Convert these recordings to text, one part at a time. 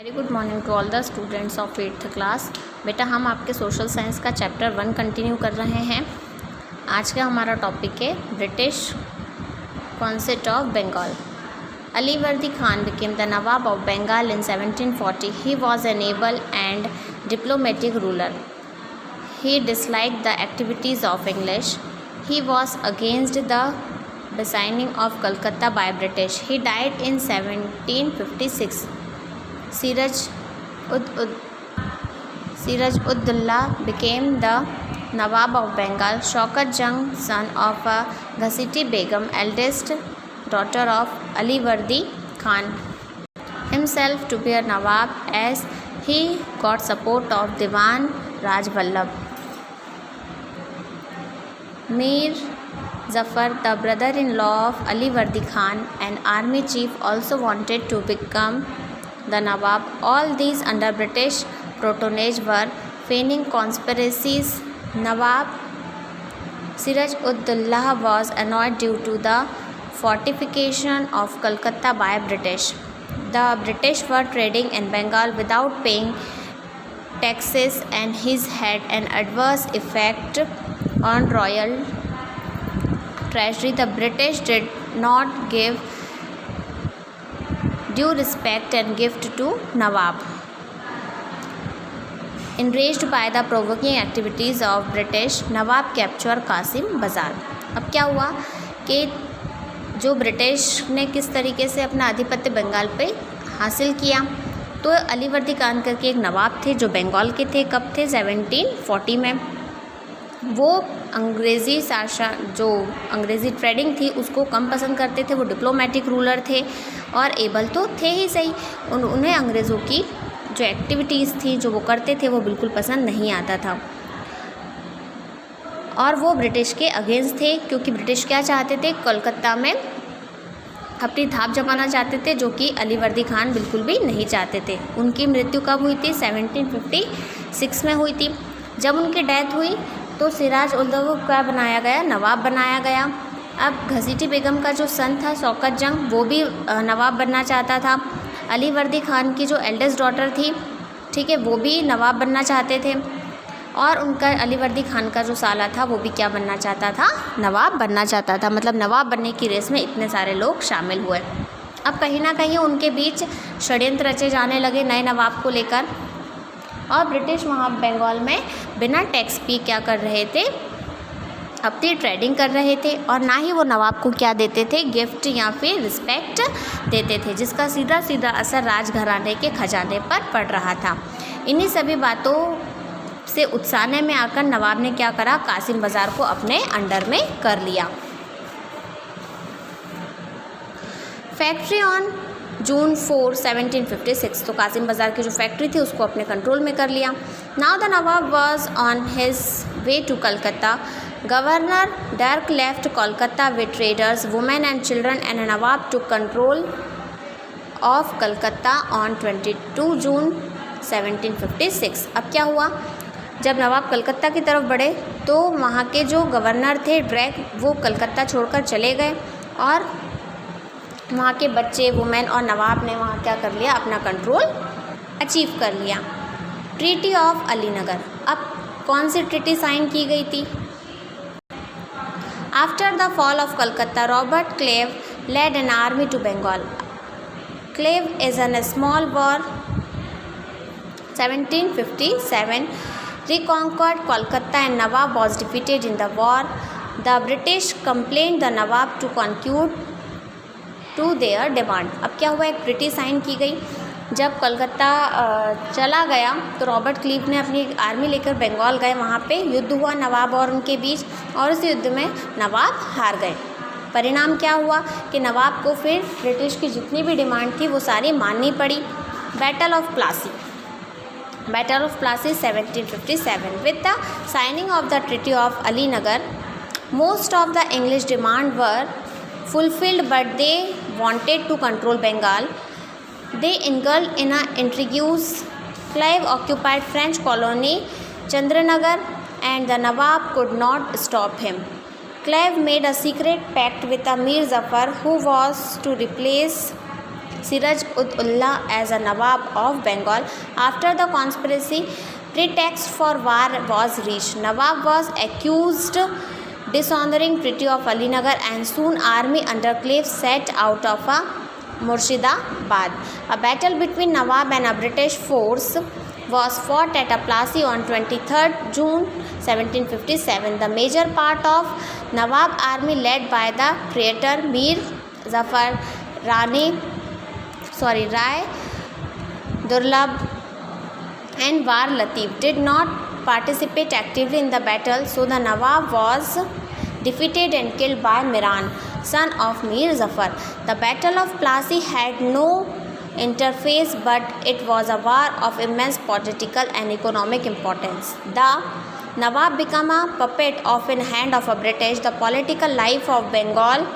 Very good morning to all the students of 8th class. बेटा हम आपके social science का चैप्टर 1 कंटिन्यू कर रहे हैं। आज का हमारा टॉपिक है British concept of Bengal. Alivardi Khan became the Nawab of Bengal in 1740। He was an able and diplomatic ruler. He disliked the activities of English. He was against the besieging of Calcutta by British. He died in 1756. Siraj-ud-Dawla became the Nawab of Bengal. Shaukat Jung, son of Ghasiti Begum, eldest daughter of Ali Vardi Khan, himself to be a Nawab as he got support of Diwan Raj Vallabh. Mir Zafar, the brother-in-law of Ali Vardi Khan, an army chief, also wanted to become the Nawab. All these under British patronage were feigning conspiracies. Nawab Siraj-ud-Dawla was annoyed due to the fortification of Calcutta by British. The British were trading in Bengal without paying taxes, and his had an adverse effect on royal treasury. The British did not give due respect and gift to Nawab. Enraged by the provoking activities of British, Nawab captured Qasim Bazar. अब क्या हुआ कि जो British ने किस तरीके से अपना आधिपत्य बंगाल पे हासिल किया, तो अली वर्दी खान करके एक नवाब थे जो बंगाल के थे। कब थे? 1740 में। वो अंग्रेज़ी शासन, जो अंग्रेज़ी ट्रेडिंग थी, उसको कम पसंद करते थे। वो डिप्लोमेटिक रूलर थे और एबल तो थे ही सही, उन्हें अंग्रेज़ों की जो एक्टिविटीज़ थी, जो वो करते थे, वो बिल्कुल पसंद नहीं आता था। और वो ब्रिटिश के अगेंस्ट थे, क्योंकि ब्रिटिश क्या चाहते थे? कलकत्ता में अपनी थाप जमाना चाहते थे, जो कि अली वर्दी खान बिल्कुल भी नहीं चाहते थे। उनकी मृत्यु कब हुई थी? 1756 में हुई थी। जब उनकी डेथ हुई तो सिराज-उद-दौला को क्या बनाया गया? नवाब बनाया गया। अब घसीटी बेगम का जो सन था शौकत जंग, वो भी नवाब बनना चाहता था। अली वर्दी खान की जो एल्डेस्ट डॉटर थी, ठीक है, वो भी नवाब बनना चाहते थे। और उनका अली वर्दी खान का जो साला था, वो भी क्या बनना चाहता था? नवाब बनना चाहता था। मतलब नवाब बनने की रेस में इतने सारे लोग शामिल हुए। अब कहीं ना कहीं उनके बीच षड्यंत्र रचे जाने लगे नए नवाब को लेकर, और ब्रिटिश वहाँ बंगाल में बिना टैक्स पे क्या कर रहे थे? अपनी ट्रेडिंग कर रहे थे। और ना ही वो नवाब को क्या देते थे? गिफ्ट या फिर रिस्पेक्ट देते थे, जिसका सीधा सीधा असर राजघराने के खजाने पर पड़ रहा था। इन्हीं सभी बातों से उत्साहने में आकर नवाब ने क्या करा? कासिम बाज़ार को अपने अंडर में कर लिया। फैक्ट्री ऑन जून 4, 1756, तो कासिम बाज़ार की जो फैक्ट्री थी उसको अपने कंट्रोल में कर लिया। Now the nawab was on his way to Calcutta. Governor Drake left Kolkata with traders, women and children, and nawab to control of Calcutta on 22 June 1756। अब क्या हुआ? जब नवाब कलकत्ता की तरफ बढ़े तो वहाँ के जो गवर्नर थे ड्रैक, वो कलकत्ता छोड़कर चले गए, और वहाँ के बच्चे, वुमेन और नवाब ने वहाँ क्या कर लिया? अपना कंट्रोल अचीव कर लिया। Treaty of Alinagar. अब कौन सी ट्रीटी साइन की गई थी? After the fall of Calcutta, Robert Clive led an army to Bengal. Clive is an small war 1757 reconquered Kolkata and Nawab was defeated in the war. The British complained the Nawab to concede to their demand. अब क्या हुआ? एक treaty sign की गई। जब कलकत्ता चला गया तो रॉबर्ट क्लीव ने अपनी आर्मी लेकर बंगाल गए। वहाँ पे युद्ध हुआ नवाब और उनके बीच, और उस युद्ध में नवाब हार गए। परिणाम क्या हुआ कि नवाब को फिर ब्रिटिश की जितनी भी डिमांड थी वो सारी माननी पड़ी। Battle of Plassey. Battle of Plassey 1757. With the signing of the Treaty of Alinagar, most of the English demand were fulfilled, but they wanted to control Bengal. They engulfed in intrigues. Clive occupied French colony Chandranagar, and the Nawab could not stop him. Clive made a secret pact with Mir Zafar, who was to replace Siraj-ud-Dowla as a Nawab of Bengal. After the conspiracy, pretext for war was reached. Nawab was accused dishonoring Treaty of Alinagar, and soon army under Clive set out of Murshidabad. A battle between Nawab and a British force was fought at Plassey on 23rd June 1757. The major part of Nawab army, led by the traitor Mir Zafar Rai Durlab and War Latif, did not participate actively in the battle, so the Nawab was defeated and killed by Miran, son of Mir Zafar. The Battle of Plassey had no interface, but it was a war of immense political and economic importance. The Nawab became a puppet in hand of a British. The political life of Bengal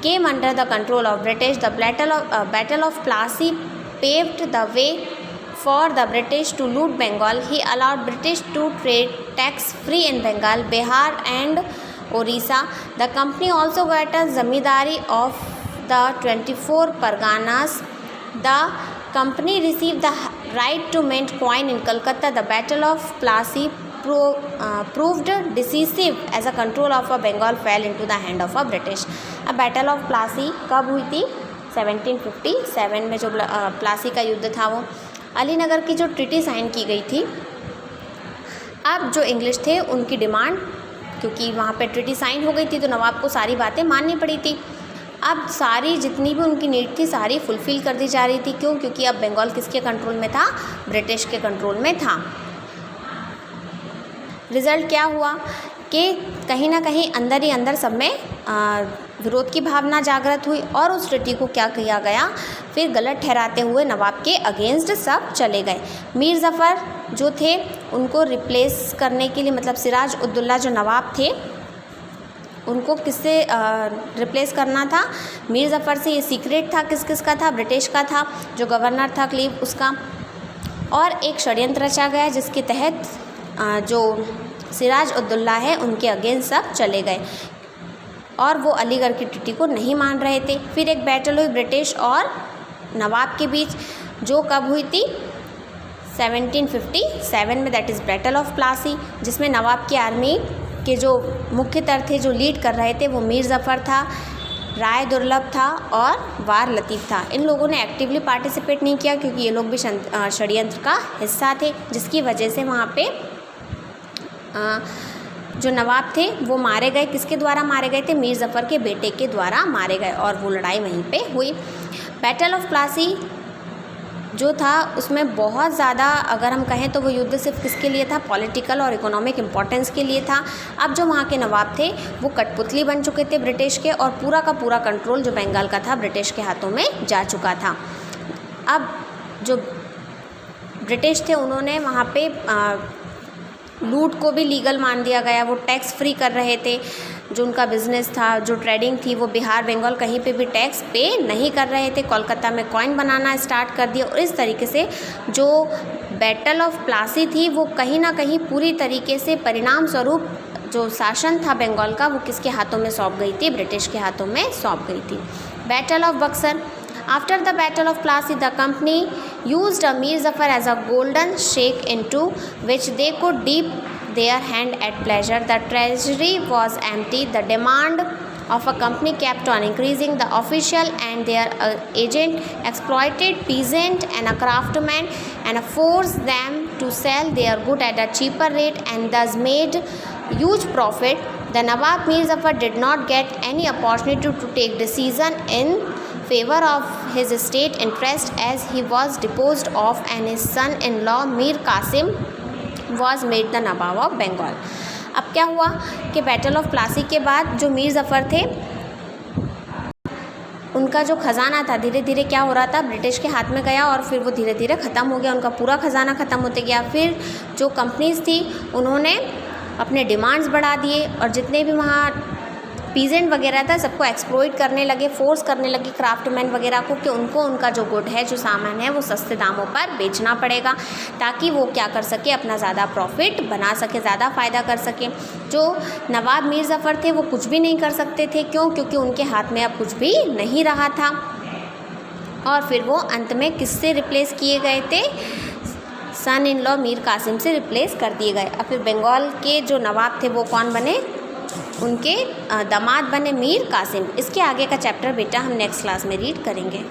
came under the control of British. The Battle of Plassey paved the way for the British to loot Bengal. He allowed British to trade tax-free in Bengal, Bihar and Orissa. The company also got a zamindari of the 24 Parganas. The company received the right to mint coin in Calcutta. The Battle of Plassey proved decisive as a control of Bengal fell into the hand of British. अब battle of Plassey कब हुई थी? 1757 में जो प्लासी का युद्ध था वो अलीनगर की जो ट्रीटी साइन की गई थी। अब जो इंग्लिश थे उनकी डिमांड, क्योंकि वहाँ पे ट्रीटी साइन हो गई थी तो नवाब को सारी बातें माननी पड़ी थी। अब सारी जितनी भी उनकी नीड थी सारी फुलफ़िल कर दी जा रही थी। क्यों? क्योंकि अब बंगाल किसके कंट्रोल में था? ब्रिटिश के कंट्रोल में था। रिज़ल्ट क्या हुआ कि कहीं ना कहीं अंदर ही अंदर सब में विरोध की भावना जागृत हुई और उस ट्रीटी को क्या किया गया, फिर गलत ठहराते हुए नवाब के अगेंस्ट सब चले गए। मीर ज़फ़र जो थे उनको रिप्लेस करने के लिए, मतलब सिराज-उद-दौला जो नवाब थे उनको किससे रिप्लेस करना था? मीर ज़फ़र से। ये सीक्रेट था किस किस का था? ब्रिटिश का था, जो गवर्नर था क्लीव उसका। और एक षड्यंत्र रचा गया जिसके तहत जो सिराज-उद-दौला है उनके अगेंस्ट सब चले गए और वो अलीगढ़ की ट्रीटी को नहीं मान रहे थे। फिर एक बैटल हुई ब्रिटिश और नवाब के बीच, जो कब हुई थी? 1757 में, that is battle of Plassey, जिसमें नवाब की आर्मी के जो मुख्यतर थे, जो लीड कर रहे थे, वो मीर ज़फ़र था, राय दुर्लभ था और वार लतीफ़ था। इन लोगों ने एक्टिवली पार्टिसिपेट नहीं किया क्योंकि ये लोग भी षड्यंत्र का हिस्सा थे, जिसकी वजह से वहाँ पे जो नवाब थे वो मारे गए। किसके द्वारा मारे गए थे? मीर ज़फ़र के बेटे के द्वारा मारे गए और वो लड़ाई वहीं पे हुई। बैटल ऑफ प्लासी जो था उसमें बहुत ज़्यादा, अगर हम कहें तो वो युद्ध सिर्फ किसके लिए था? पॉलिटिकल और इकोनॉमिक इम्पोर्टेंस के लिए था। अब जो वहाँ के नवाब थे वो कठपुतली बन चुके थे ब्रिटिश के और पूरा का पूरा कंट्रोल जो बंगाल का था ब्रिटिश के हाथों में जा चुका था। अब जो ब्रिटिश थे उन्होंने वहाँ पे लूट को भी लीगल मान दिया गया। वो टैक्स फ्री कर रहे थे, जो उनका बिज़नेस था, जो ट्रेडिंग थी, वो बिहार बंगाल कहीं पे भी टैक्स पे नहीं कर रहे थे। कोलकाता में कॉइन बनाना स्टार्ट कर दिया और इस तरीके से जो बैटल ऑफ प्लासी थी वो कहीं ना कहीं पूरी तरीके से परिणाम स्वरूप जो शासन था बंगाल का वो किसके हाथों में सौंप गई थी? ब्रिटिश के हाथों में सौंप गई थी। Battle of Buxar. After the Battle of Plassey, the company used a Mir Zafar as a golden sheikh into which they could dip their hand at pleasure. The treasury was empty. The demand of a company kept on increasing. The official and their agent exploited peasant and a craftsman and forced them to sell their good at a cheaper rate and thus made huge profit. The Nawab Mir Zafar did not get any opportunity to take decision in favor of his state interest as he was disposed of and his son-in-law Mir Qasim was made the Nawab of Bengal. अब क्या हुआ कि battle of Plassey के बाद जो मीर ज़फ़र थे उनका जो ख़जाना था धीरे धीरे क्या हो रहा था? ब्रिटिश के हाथ में गया और फिर वो धीरे धीरे ख़त्म हो गया। उनका पूरा ख़जाना ख़त्म होते गया। फिर जो कंपनीज़ थी उन्होंने अपने डिमांड्स बढ़ा दिए और जितने भी वहाँ पीजेंट वगैरह था सबको एक्सप्लॉइट करने लगे, फोर्स करने लगे क्राफ्टमैन वगैरह को कि उनको उनका जो गुड है, जो सामान है वो सस्ते दामों पर बेचना पड़ेगा ताकि वो क्या कर सके, अपना ज़्यादा प्रॉफिट बना सके, ज़्यादा फ़ायदा कर सके। जो नवाब मीर ज़फ़र थे वो कुछ भी नहीं कर सकते थे। क्यों? क्योंकि उनके हाथ में अब कुछ भी नहीं रहा था और फिर वो अंत में किससे रिप्लेस किए गए थे, सन इन लॉ मीर कासिम से रिप्लेस कर दिए गए। और फिर बंगाल के जो नवाब थे वो कौन बने, उनके दामाद बने मीर कासिम। इसके आगे का चैप्टर बेटा हम नेक्स्ट क्लास में रीड करेंगे।